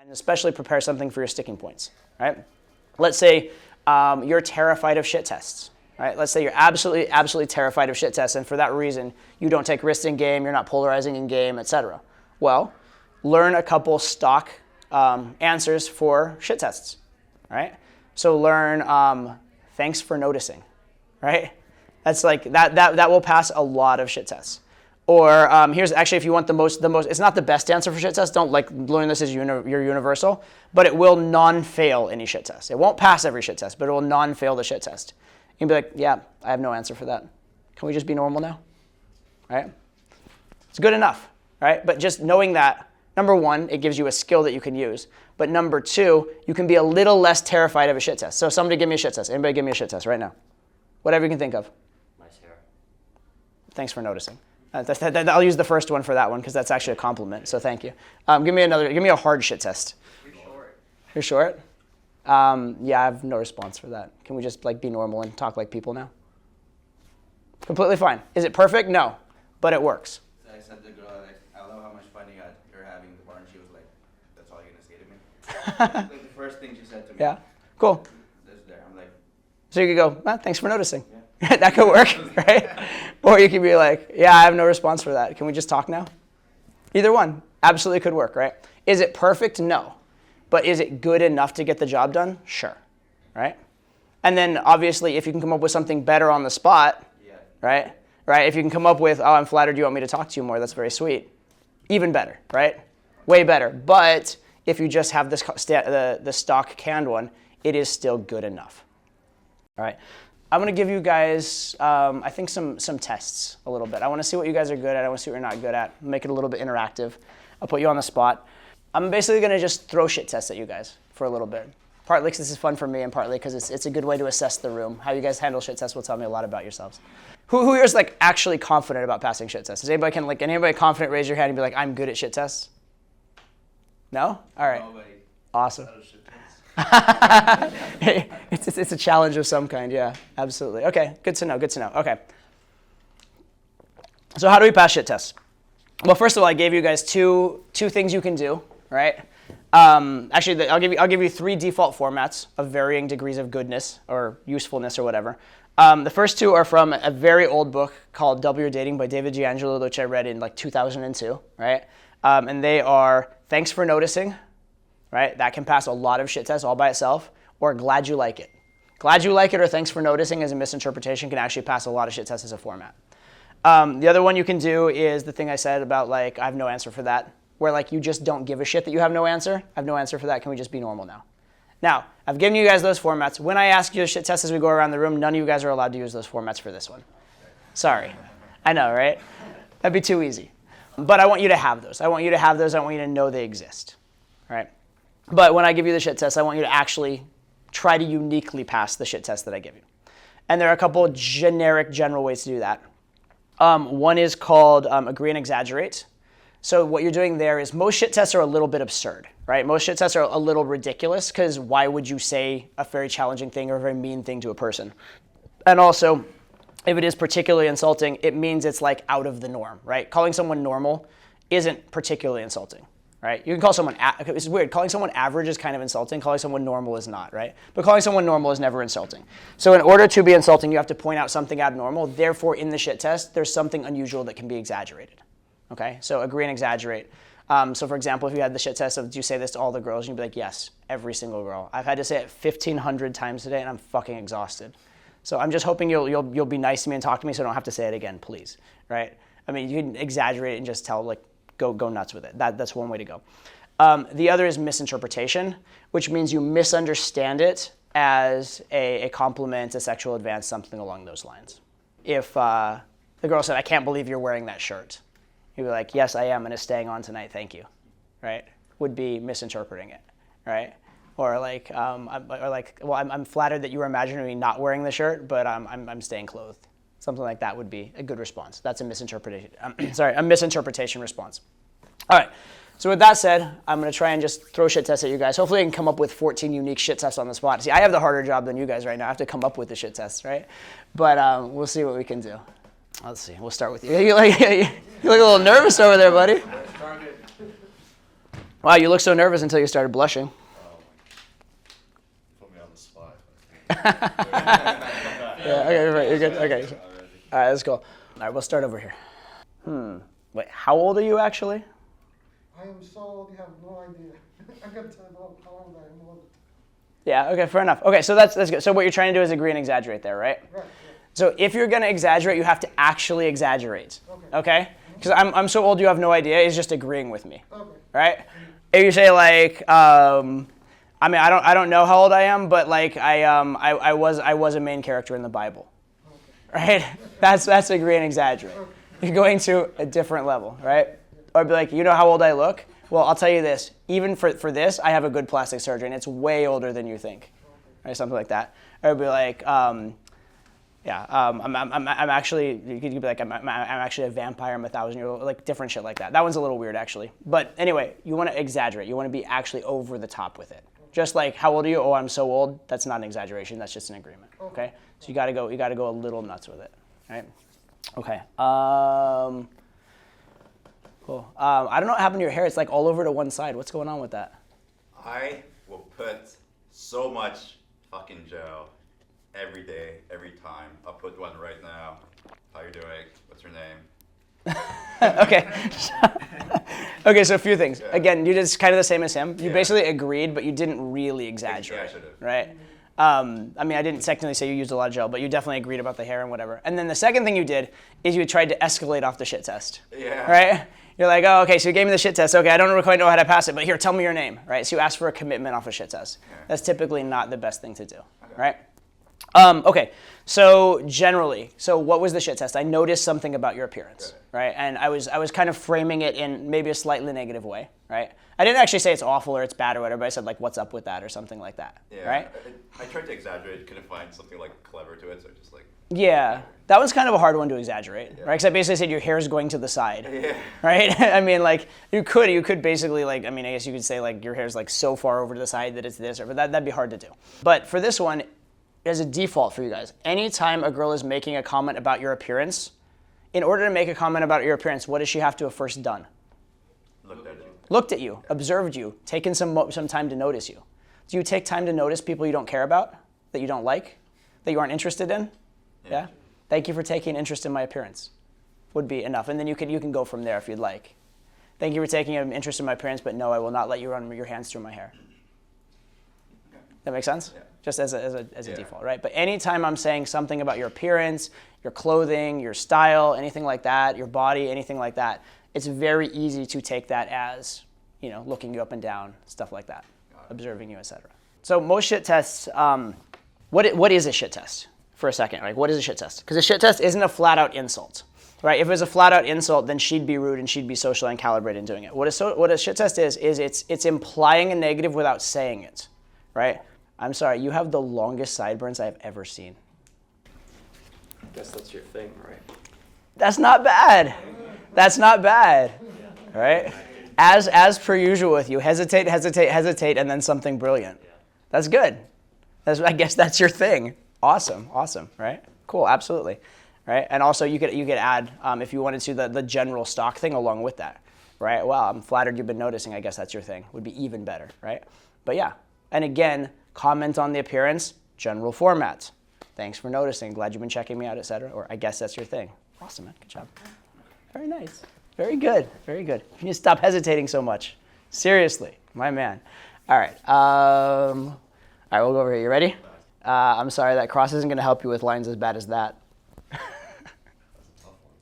and especially prepare something for your sticking points, right? Let's say you're terrified of shit tests, right? Let's say you're absolutely terrified of shit tests, and for that reason, you don't take risks in game, you're not polarizing in game, etc. Well, learn a couple stock answers for shit tests, right? So learn thanks for noticing, right? That's like that will pass a lot of shit tests. Or here's actually, if you want the most, it's not the best answer for shit tests. Don't like learn this as your universal, but it will non-fail any shit test. It won't pass every shit test, but it will non-fail the shit test. You can be like, yeah, I have no answer for that. Can we just be normal now? Right? It's good enough, right? But just knowing that, number one, it gives you a skill that you can use. But number two, you can be a little less terrified of a shit test. So somebody give me a shit test. Anybody give me a shit test right now? Whatever you can think of. Nice hair. Thanks for noticing. I'll use the first one for that one because that's actually a compliment. So thank you. Give me a hard shit test. You're short. You're short? Yeah, I have no response for that. Can we just like be normal and talk like people now? Completely fine. Is it perfect? No, but it works. So I said to the girl, like, I love how much fun you're having at the bar, and she was like, "That's all you're gonna say to me." Like the first thing she said to me. Yeah. Cool. That's there. I'm like. So you could go, thanks for noticing. Yeah. That could work, right? Or you could be like, yeah, I have no response for that. Can we just talk now? Either one absolutely could work, right? Is it perfect? No. But is it good enough to get the job done? Sure, right? And then obviously, if you can come up with something better on the spot, Yeah. right? Right? If you can come up with, oh, I'm flattered you want me to talk to you more, that's very sweet. Even better, right? Way better. But if you just have this the stock canned one, it is still good enough. All right. I'm going to give you guys, I think, some tests a little bit. I want to see what you guys are good at. I want to see what you're not good at. Make it a little bit interactive. I'll put you on the spot. I'm basically going to just throw shit tests at you guys for a little bit. Partly because this is fun for me, and partly because it's a good way to assess the room. How you guys handle shit tests will tell me a lot about yourselves. Who here is like actually confident about passing shit tests? Does anybody confident raise your hand and be like, I'm good at shit tests? No? All right. Nobody. Awesome. It's a challenge of some kind, yeah, absolutely. Okay, good to know. Okay. So how do we pass shit tests? Well, first of all, I gave you guys two things you can do, right? Actually, I'll give you three default formats of varying degrees of goodness or usefulness or whatever. The first two are from a very old book called Double Your Dating by David Giangelo, which I read in like 2002, right? And they are thanks for noticing, right? That can pass a lot of shit tests all by itself, or glad you like it. Glad you like it or thanks for noticing as a misinterpretation can actually pass a lot of shit tests as a format. The other one you can do is the thing I said about like, I have no answer for that, where like you just don't give a shit that you have no answer. I have no answer for that. Can we just be normal now? Now, I've given you guys those formats. When I ask you a shit test as we go around the room, none of you guys are allowed to use those formats for this one. Sorry. I know, right? That'd be too easy. But I want you to have those. I want you to know they exist, right? But when I give you the shit test, I want you to actually try to uniquely pass the shit test that I give you. And there are a couple of general ways to do that. One is called agree and exaggerate. So what you're doing there is most shit tests are a little bit absurd, right? Most shit tests are a little ridiculous because why would you say a very challenging thing or a very mean thing to a person? And also, if it is particularly insulting, it means it's like out of the norm, right? Calling someone normal isn't particularly insulting. Right? You can call someone, it's weird, calling someone average is kind of insulting, calling someone normal is not, right? But calling someone normal is never insulting. So in order to be insulting, you have to point out something abnormal. Therefore, in the shit test, there's something unusual that can be exaggerated, okay? So agree and exaggerate. So for example, if you had the shit test of, do you say this to all the girls? You'd be like, yes, every single girl. I've had to say it 1,500 times today, and I'm fucking exhausted. So I'm just hoping you'll be nice to me and talk to me so I don't have to say it again, please, right? I mean, you can exaggerate it and just tell, like, go nuts with it. That's one way to go. The other is misinterpretation, which means you misunderstand it as a compliment, a sexual advance, something along those lines. If the girl said, I can't believe you're wearing that shirt, you'd be like, yes, I am, and it's staying on tonight, thank you, right? Would be misinterpreting it, right? Or like, I'm flattered that you were imagining me not wearing the shirt, but I'm staying clothed. Something like that would be a good response. That's a misinterpretation. A misinterpretation response. All right. So with that said, I'm going to try and just throw shit tests at you guys. Hopefully I can come up with 14 unique shit tests on the spot. See, I have the harder job than you guys right now. I have to come up with the shit tests, right? But we'll see what we can do. Let's see. We'll start with you. You look a little nervous over there, buddy. Wow, you look so nervous until you started blushing. Put me on the spot. Yeah, okay, right, you're good. Okay. All right, that's cool. All right, we'll start over here. Wait, how old are you actually? I am so old, you have no idea. I can tell you how old I am all the time. Yeah, okay, fair enough. Okay, so that's good. So what you're trying to do is agree and exaggerate there, right? Right, So if you're going to exaggerate, you have to actually exaggerate. Okay. Okay? Because I'm so old you have no idea is just agreeing with me. Okay. Right? If you say like, I mean, I don't know how old I am, but like I was a main character in the Bible. Right? That's agree and exaggerate. You're going to a different level, right? Or be like, you know how old I look? Well, I'll tell you this. Even for this, I have a good plastic surgery, and it's way older than you think, right? Something like that. Or be like, I'm actually. You could be like, I'm actually a vampire. I'm 1,000 years old. Like different shit like that. That one's a little weird, actually. But anyway, you want to exaggerate. You want to be actually over the top with it. Just like, how old are you? Oh, I'm so old. That's not an exaggeration. That's just an agreement. Okay. So you got to go a little nuts with it, right? Okay. Cool. I don't know what happened to your hair. It's like all over to one side. What's going on with that? I will put so much fucking gel every day, every time. I'll put one right now. How you doing? What's your name? Okay. Okay, so a few things. Yeah. Again, you did kind of the same as him. You Yeah. basically agreed, but you didn't really exaggerate, Yeah, I should've. right? I mean, I didn't technically say you used a lot of gel, but you definitely agreed about the hair and whatever. And then the second thing you did is you tried to escalate off the shit test. Yeah. Right? You're like, oh, okay, so you gave me the shit test. Okay, I don't quite know how to pass it, but here, tell me your name, right? So you ask for a commitment off a shit test. Yeah. That's typically not the best thing to do, Okay. right? Okay, so generally, so what was the shit test? I noticed something about your appearance, right? And I was kind of framing it in maybe a slightly negative way, right? I didn't actually say it's awful or it's bad or whatever, but I said like, what's up with that or something like that, Yeah. right? I tried to exaggerate, couldn't find something like clever to it, so I just like. Yeah, that was kind of a hard one to exaggerate, Yeah. right? Because I basically said your hair's going to the side, Yeah. right? I mean, like you could basically like, I mean, I guess you could say like your hair's like so far over to the side that it's this, or but that'd be hard to do. But for this one, as a default for you guys, anytime a girl is making a comment about your appearance, in order to make a comment about your appearance, what does she have to have first done? Looked at you, observed you, taken some time to notice you. Do you take time to notice people you don't care about, that you don't like, that you aren't interested in? Yeah? Thank you for taking interest in my appearance. Would be enough. And then you can go from there if you'd like. Thank you for taking an interest in my appearance, but no, I will not let you run your hands through my hair. That makes sense? Yeah. Just as a Yeah. default, right? But anytime I'm saying something about your appearance, your clothing, your style, anything like that, your body, anything like that, it's very easy to take that as, looking you up and down, stuff like that, observing you, etc. So most shit tests, what is a shit test? For a second, right? What is a shit test? Because a shit test isn't a flat out insult, right? If it was a flat out insult, then she'd be rude and she'd be socially uncalibrated in doing it. What a shit test is it's implying a negative without saying it, right? I'm sorry, you have the longest sideburns I've ever seen. I guess that's your thing, right? That's not bad. That's not bad, right? As per usual with you, hesitate, and then something brilliant. That's good. I guess that's your thing. Awesome, right? Cool, absolutely, right? And also you could add, if you wanted to, the general stock thing along with that, right? Wow, I'm flattered you've been noticing. I guess that's your thing. Would be even better, right? But yeah, and again, comment on the appearance, general format. Thanks for noticing. Glad you've been checking me out, etc. Or I guess that's your thing. Awesome, man. Good job. Very nice. Very good. Very good. You need to stop hesitating so much. Seriously, my man. All right. All right, we'll go over here. You ready? I'm sorry, that cross isn't going to help you with lines as bad as that.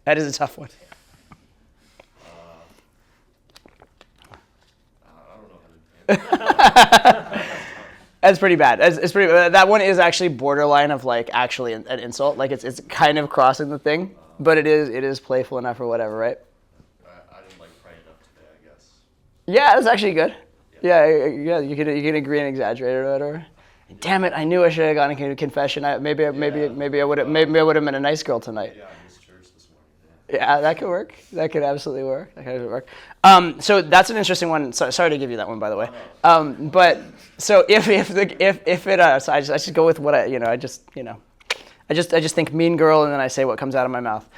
That is a tough one. I don't know how to That's pretty bad. It's pretty. That one is actually borderline of like actually an insult. Like it's kind of crossing the thing, but it is playful enough or whatever, right? I didn't like praying enough today, I guess. Yeah, that's actually good. Yeah. You can agree and exaggerate or whatever. Damn it! I knew I should have gone to confession. Maybe I would have been a nice girl tonight. Yeah, I missed church this morning. Yeah, that could work. That could absolutely work. So that's an interesting one. Sorry to give you that one, by the way. But so if it so I just go with what I just think mean girl, and then I say what comes out of my mouth.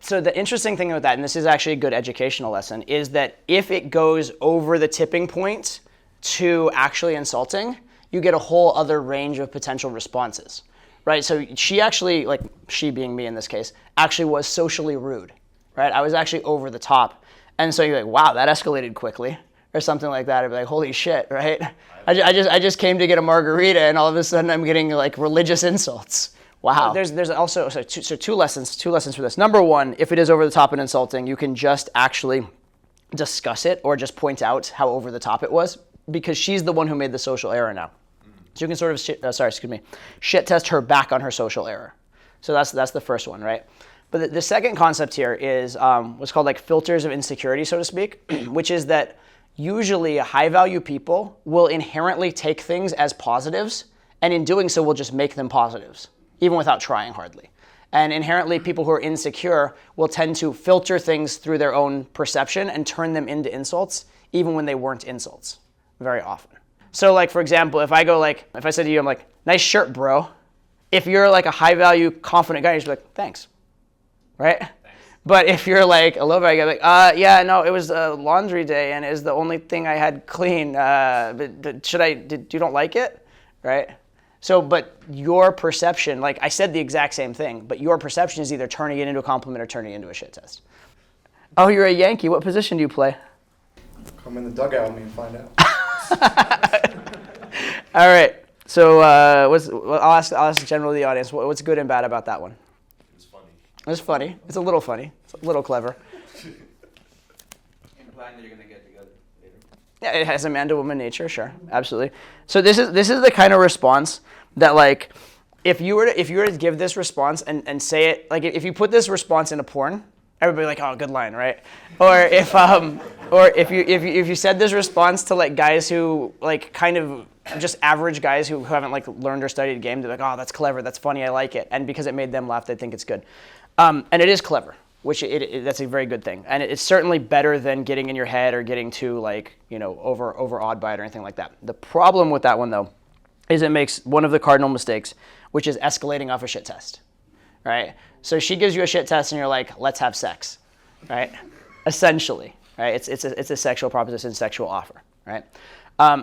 So the interesting thing with that, and this is actually a good educational lesson, is that if it goes over the tipping point to actually insulting, you get a whole other range of potential responses, right? So she actually, like she being me in this case, actually was socially rude, right? I was actually over the top. And so you're like, wow, that escalated quickly, or something like that. I'd be like, holy shit, right? I just came to get a margarita, and all of a sudden I'm getting like religious insults. Wow. There's also two lessons for this. Number one, if it is over the top and insulting, you can just actually discuss it or just point out how over the top it was, because she's the one who made the social error now. So you can sort of shit test her back on her social error. So that's the first one, right? But the second concept here is what's called like filters of insecurity, so to speak, which is that usually high value people will inherently take things as positives, and in doing so will just make them positives, even without trying hardly. And inherently, people who are insecure will tend to filter things through their own perception and turn them into insults, even when they weren't insults, very often. So like, for example, if I said to you, I'm like, nice shirt, bro. If you're like a high value, confident guy, you should be like, thanks, right? Thanks. But if you're like a low value guy, like, yeah, no, it was a laundry day and it was the only thing I had clean. But you don't like it, right? So, but your perception, like I said the exact same thing, but your perception is either turning it into a compliment or turning it into a shit test. Oh, you're a Yankee. What position do you play? Come in the dugout with me and find out. All right. So I'll ask generally the audience, what's good and bad about that one? It's funny. It's funny. It's a little funny. It's a little clever. Implying that you're gonna get together later. Yeah, it has a man to woman nature, sure, absolutely. So this is the kind of response that, like, if you were to give this response and say it, like if you put this response in a porn, everybody like, oh, good line, right? Or if you said this response to like guys who like kind of just average guys who haven't like learned or studied a game, they're like, oh, that's clever, that's funny, I like it, and because it made them laugh, they think it's good, and it is clever, which that's a very good thing, and it's certainly better than getting in your head or getting too like overawed by it or anything like that. The problem with that one though is it makes one of the cardinal mistakes, which is escalating off a shit test, right? So she gives you a shit test and you're like, let's have sex, right? Essentially, right? It's a sexual proposition, sexual offer, right?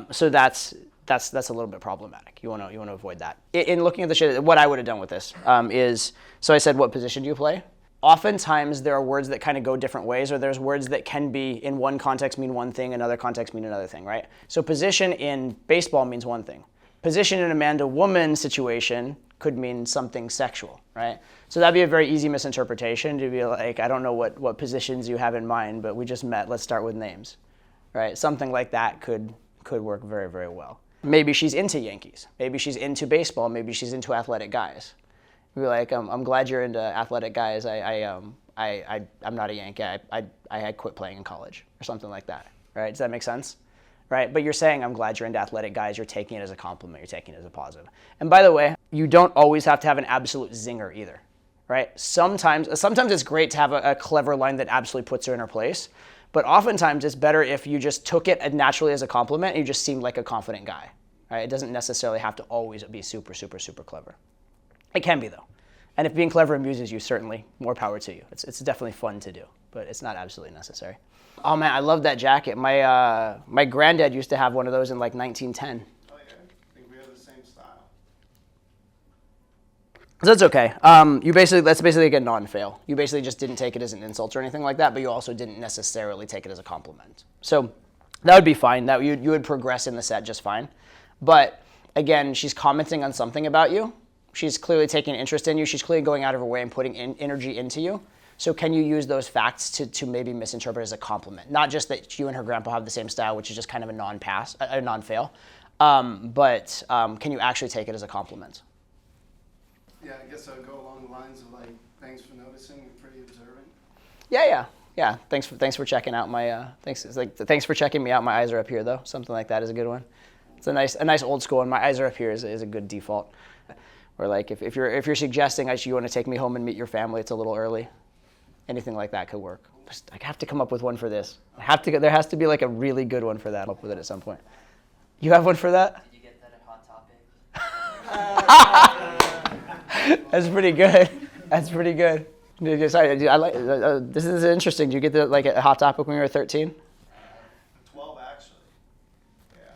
So that's a little bit problematic. You want to avoid that. In looking at the shit, what I would have done with this is, so I said, what position do you play? Oftentimes there are words that kind of go different ways, or there's words that can be in one context mean one thing, another context mean another thing, right? So position in baseball means one thing. Position in a man-to-woman situation could mean something sexual, right? So that'd be a very easy misinterpretation to be like, I don't know what positions you have in mind, but we just met, let's start with names, right? Something like that could work very, very well. Maybe she's into Yankees. Maybe she's into baseball. Maybe she's into athletic guys. Be like, I'm glad you're into athletic guys. I'm not a Yankee. I had quit playing in college or something like that, right? Does that make sense? Right? But you're saying, I'm glad you're into athletic guys. You're taking it as a compliment. You're taking it as a positive. And by the way, you don't always have to have an absolute zinger either, right? Sometimes it's great to have a clever line that absolutely puts her in her place. But oftentimes it's better if you just took it naturally as a compliment and you just seemed like a confident guy, right? It doesn't necessarily have to always be super, super, super clever. It can be though. And if being clever amuses you, certainly more power to you. It's definitely fun to do, but it's not absolutely necessary. Oh man, I love that jacket. My granddad used to have one of those in like 1910. Oh yeah, I think we have the same style. So that's okay. That's basically like a non-fail. You basically just didn't take it as an insult or anything like that, but you also didn't necessarily take it as a compliment. So that would be fine. That you would progress in the set just fine. But again, she's commenting on something about you. She's clearly taking interest in you. She's clearly going out of her way and putting energy into you. So can you use those facts to maybe misinterpret as a compliment? Not just that you and her grandpa have the same style, which is just kind of a non-fail, but can you actually take it as a compliment? Yeah, I guess I would go along the lines of like, thanks for noticing. You're pretty observant. Yeah. Thanks for checking out my. Thanks for checking me out. My eyes are up here though. Something like that is a good one. It's a nice old school one. My eyes are up here is a good default. Or like if you're suggesting you want to take me home and meet your family, it's a little early. Anything like that could work. I have to come up with one for this. There has to be like a really good one for that. I'll up with it at some point. You have one for that? Did you get that at Hot Topic? That's pretty good. That's pretty good. Sorry, I like this is interesting. Did you get the like a hot topic when you were 13? 12 actually. Yeah.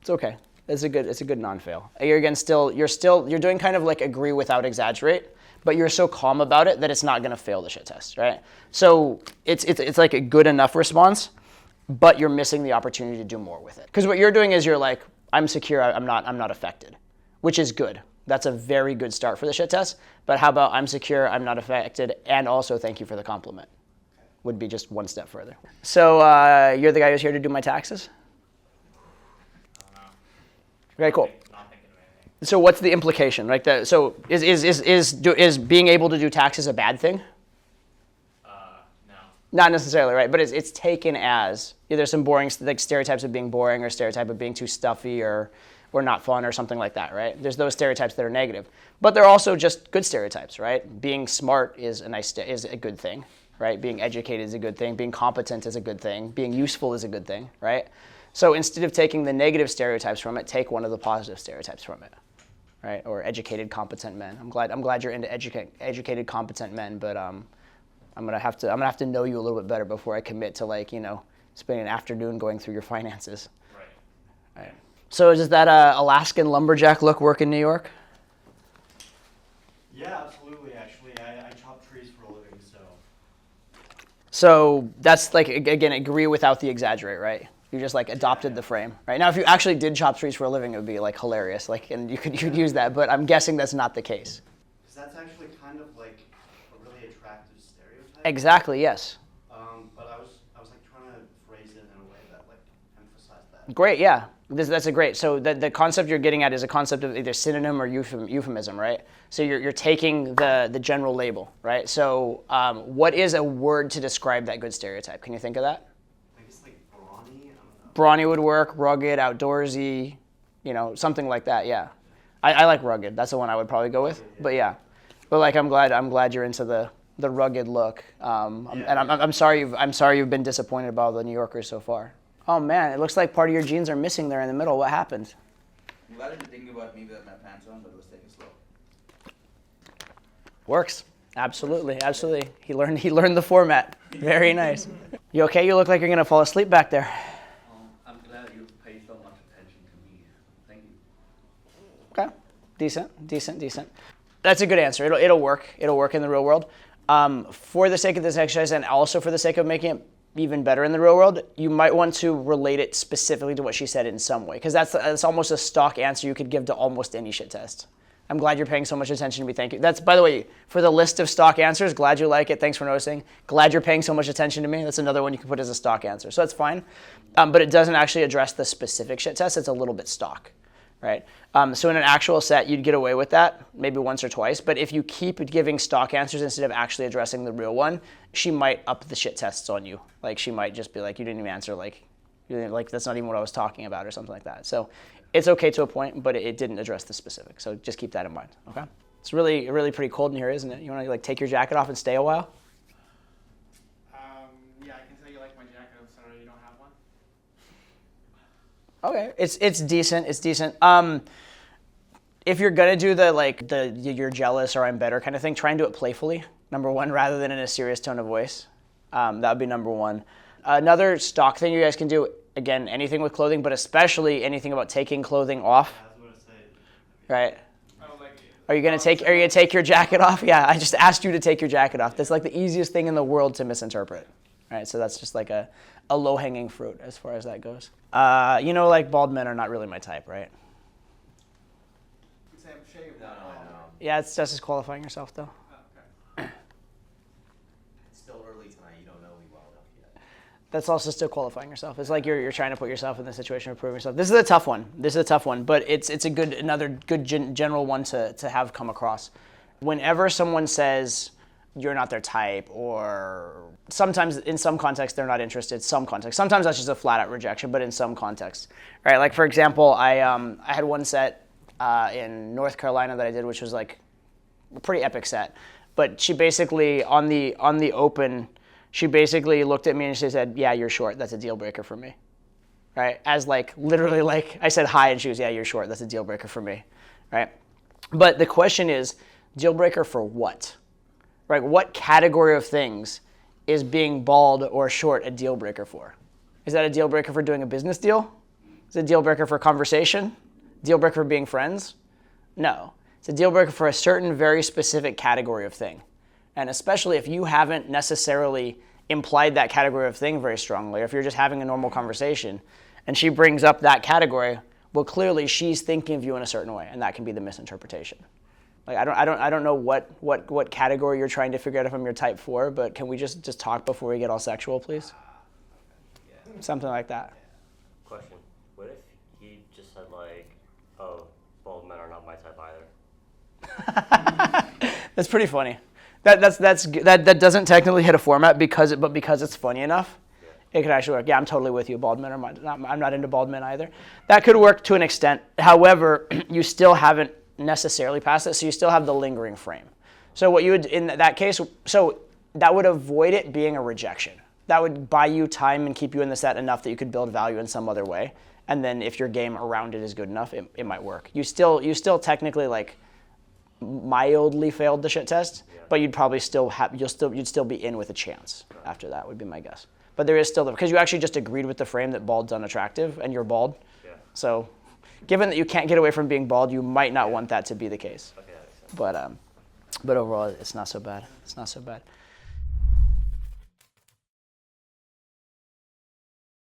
It's okay. It's a good non-fail. You're doing kind of like agree without exaggerate, but you're so calm about it that it's not going to fail the shit test, right? So it's like a good enough response, but you're missing the opportunity to do more with it. Because what you're doing is you're like, I'm secure, I'm not affected, which is good. That's a very good start for the shit test. But how about I'm secure, I'm not affected, and also thank you for the compliment? Would be just one step further. So you're the guy who's here to do my taxes? Very cool. So what's the implication? Like so is being able to do taxes a bad thing? No. Not necessarily, right? But it's taken as there's some boring like stereotypes of being boring or stereotype of being too stuffy or not fun or something like that, right? There's those stereotypes that are negative, but they're also just good stereotypes, right? Being smart is is a good thing, right? Being educated is a good thing. Being competent is a good thing. Being useful is a good thing, right? So instead of taking the negative stereotypes from it, take one of the positive stereotypes from it, right? Or educated, competent men. I'm glad you're into educated, competent men, but I'm gonna have to know you a little bit better before I commit to spending an afternoon going through your finances. Right. So does that Alaskan lumberjack look work in New York? Yeah, absolutely. Actually, I chop trees for a living, so. So that's like again agree without the exaggerate, right? You just like adopted the frame, right? Now, if you actually did chop trees for a living, it would be like hilarious, and you could use that. But I'm guessing that's not the case. Because that's actually kind of like a really attractive stereotype. Exactly. Yes. But I was like trying to phrase it in a way that like emphasized that. Great. Yeah. That's a great. So the concept you're getting at is a concept of either synonym or euphemism, right? So you're taking the general label, right? So what is a word to describe that good stereotype? Can you think of that? I guess like brawny. I don't know. Brawny would work. Rugged, outdoorsy, something like that. Yeah. I like rugged. That's the one I would probably go with. But yeah. But like I'm glad you're into the rugged look. And I'm sorry you've been disappointed by all the New Yorkers so far. Oh man, it looks like part of your jeans are missing there in the middle. What happened? I'm glad I didn't think about maybe that my pants on, but let's take it slow. Works. Absolutely. He learned the format. Very nice. You okay? You look like you're gonna fall asleep back there. I'm glad you paid so much attention to me. Thank you. Okay. Decent. That's a good answer. It'll work. It'll work in the real world. For the sake of this exercise and also for the sake of making it even better in the real world, you might want to relate it specifically to what she said in some way, because that's almost a stock answer you could give to almost any shit test. I'm glad you're paying so much attention to me. Thank you. That's, by the way, for the list of stock answers, glad you like it. Thanks for noticing. Glad you're paying so much attention to me. That's another one you can put as a stock answer. So that's fine. But it doesn't actually address the specific shit test. It's a little bit stock, right? So in an actual set, you'd get away with that maybe once or twice. But if you keep giving stock answers instead of actually addressing the real one, she might up the shit tests on you. Like she might just be like, you didn't even answer, like that's not even what I was talking about or something like that. So it's okay to a point, but it didn't address the specific. So just keep that in mind, okay? It's really pretty cold in here, isn't it? You want to like take your jacket off and stay a while? Yeah, I can tell you like my jacket. I'm sorry you don't have one. Okay, it's decent. It's decent. If you're gonna do the you're jealous or I'm better kind of thing, try and do it playfully. Number one, rather than in a serious tone of voice. That would be number one. Another stock thing you guys can do, again, anything with clothing, but especially anything about taking clothing off. I was gonna say. Right. I don't like it. Are you gonna take your jacket off? Yeah, I just asked you to take your jacket off. That's like the easiest thing in the world to misinterpret. Right. So that's just like a low-hanging fruit as far as that goes. Like bald men are not really my type, right? You say I'm shaved. No. Yeah, it's just disqualifying yourself though. Oh, okay. It's still early tonight. You don't know me well enough yet. That's also still qualifying yourself. It's like you're trying to put yourself in the situation of proving yourself. This is a tough one, but it's another good general one to have come across. Whenever someone says you're not their type, or sometimes in some contexts they're not interested. Sometimes that's just a flat out rejection, but in some contexts, right? Like for example, I had one set in North Carolina that I did, which was like a pretty epic set. But she basically on the open, she basically looked at me and she said, "Yeah, you're short. That's a deal breaker for me." Right? As like literally like I said hi and she was, "Yeah, you're short. That's a deal breaker for me." Right? But the question is, Deal breaker for what? Right? What category of things is being bald or short a deal breaker for? Is that a deal breaker for doing a business deal? Is it a deal breaker for conversation? Deal breaker for being friends? No. It's a deal breaker for a certain very specific category of thing. And especially if you haven't necessarily implied that category of thing very strongly, or if you're just having a normal conversation and she brings up that category, well, clearly she's thinking of you in a certain way, and that can be the misinterpretation. Like I don't know what category you're trying to figure out if I'm your type 4, but can we just talk before we get all sexual, please? Yeah. Something like that. Question. What if he just said like, oh, bald men are not my type either? That's pretty funny. That doesn't technically hit a format because it's funny enough. It could actually work. Yeah, I'm totally with you. Bald men are I'm not into bald men either. That could work to an extent. However, you still haven't necessarily passed it, so you still have the lingering frame. So what you would, in that case, so that would avoid it being a rejection. That would buy you time and keep you in the set enough that you could build value in some other way. And then if your game around it is good enough, it might work. You still technically like mildly failed the shit test, but you'd probably still you'd still be in with a chance after that, would be my guess. But there is still because you actually just agreed with the frame that bald's unattractive and you're bald. Yeah. So given that you can't get away from being bald, you might not want that to be the case. Okay, that makes sense. But overall, it's not so bad. It's not so bad.